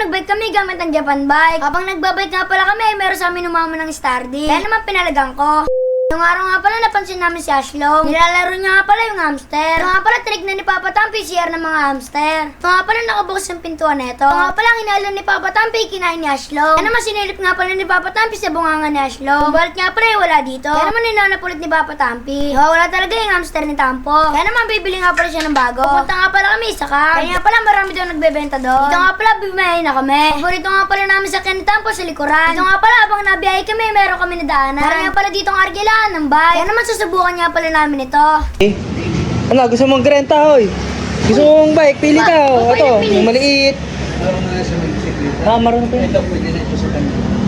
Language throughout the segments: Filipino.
nagbike kami gamit ang Japan bike. Habang nagbabike nga pala kami, meron sa amin umama ng Stardy. Kaya naman pinalagang ko. Yung araw nga pala napansin namin si Ashlong. Nilalaro niya nga pala yung hamster. Yung nga pala trick na ni Papa Tampi, CR ng mga hamster. Yung nga pala nakabukas yung pintuan neto. Yung nga pala hinalo ni Papa Tampi, kinain ni Ashlong. Kaya naman sinilip nga pala ni Papa Tampi sa bunganga ni Ashlong. Balik nga pala wala dito. Kaya naman ninanap ulit ni Papa Tampi. Wala talaga yung hamster ni Tampo. Kaya naman bibili nga pala siya ng bago. Pupunta nga pala kami sa car. Kaya nga pala marami daw nagbebenta doon. Dito nga pala bibiyahe na kami. Paborito nga pala namin sa ni Tampo sa likuran. Dito nga pala habang nabiyahe kami, meron kami nadaanan. Meron nga pala ditong Argela ng bike. Kaya naman susubukan nga pala namin ito. Ano, gusto mong renta, hoy? Gusto mong bike? Pili ka, oh. Ito, yung maliit. Marunong pa yun.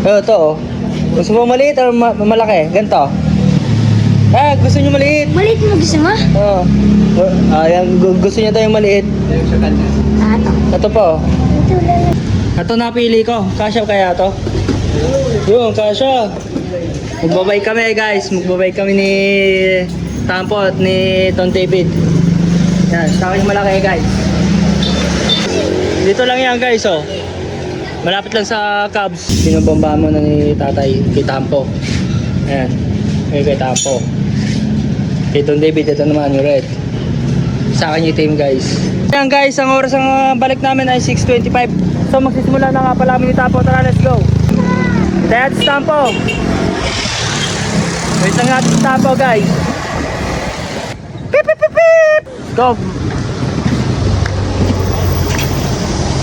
Ito, oh. Gusto mo maliit o malaki? Ganito. Gusto nyo maliit. Maliit mo gusto mo? Oo. Gusto niya tayo maliit. Ito po. Ito napili ko. Kasya kaya to? Yun, kasya. Magbabay kami guys. Magbabay kami ni Tampo at ni Don David. Yan, sa akin malaki guys. Dito lang yan guys, oh. Malapit lang sa Cubs. Binabamba mo na ni tatay kay Tampo. Ayan. Kay Tampo. Kay Don David, ito naman yung red. Sa akin yung team guys. Ayan guys, ang oras ng balik namin ay 6:25. So magsisimula na nga pala kami ni Tampo. Tara, let's go. Kaya si Tampo. Wait lang natin si Tampo guys. Pip pip pip pip. Go.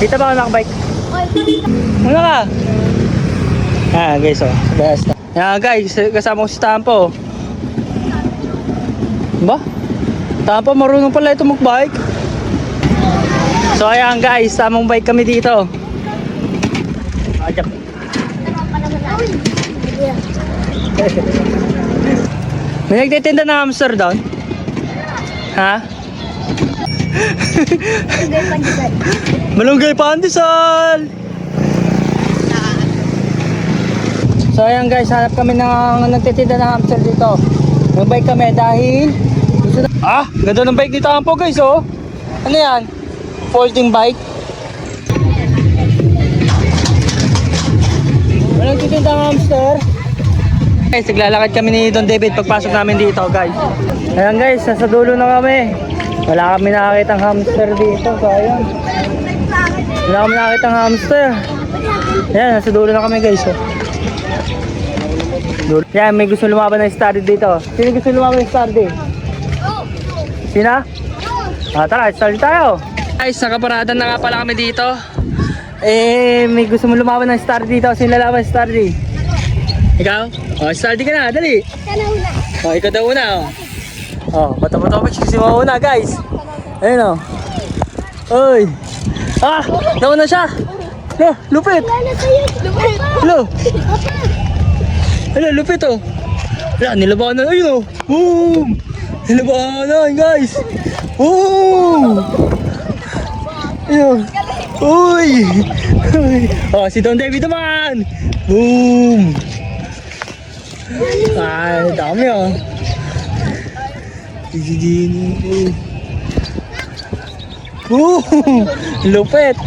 Kita ba ako nakabike? Ano ka? Guys, oh. Best. Guys, kasama ko si Tampo. Ba? Tampo, marunong pala ito mag-bike. So, ayan guys, tamang bike kami dito. May nagtitinda ng hamster doon? Ha? Malunggay pandesal! So ayan guys, hanap kami ng nagtitinda ng hamster dito. Mag-bike kami dahil ganda ng bike dito Tampo guys, oh. Ano yan? Folding bike. Walang titinda ng hamster. Guys, naglalakad kami ni Don David pagpasok namin dito guys. Ayan guys, nasa dulo na kami. Wala kami nakakitang hamster dito. So ayan. Wala kami nakakitang hamster. Ayan, nasa dulo na kami guys, oh. Yan, may gusto lumaban ng Stardy dito. Sino gusto lumaban ng Stardy? Sina? Tara, Stardy tayo. Guys, nakaparada na nga pala kami dito. May gusto mo lumaban ng Stardy dito. Sino lalaban ng Stardy? Ikaw? Stardy ka na, dali. Ikaw daw una, oh. Bato-bato mo, si mauna guys. Ayun, Oy. Nauna siya. Lupit. Hello, lupit, oh. Nilabanan, ayun, oh. Boom! Nilabanan, guys. Boom! Ayun. Uy! Si Don David naman. Boom! Dami, oh. Boom! Lupit.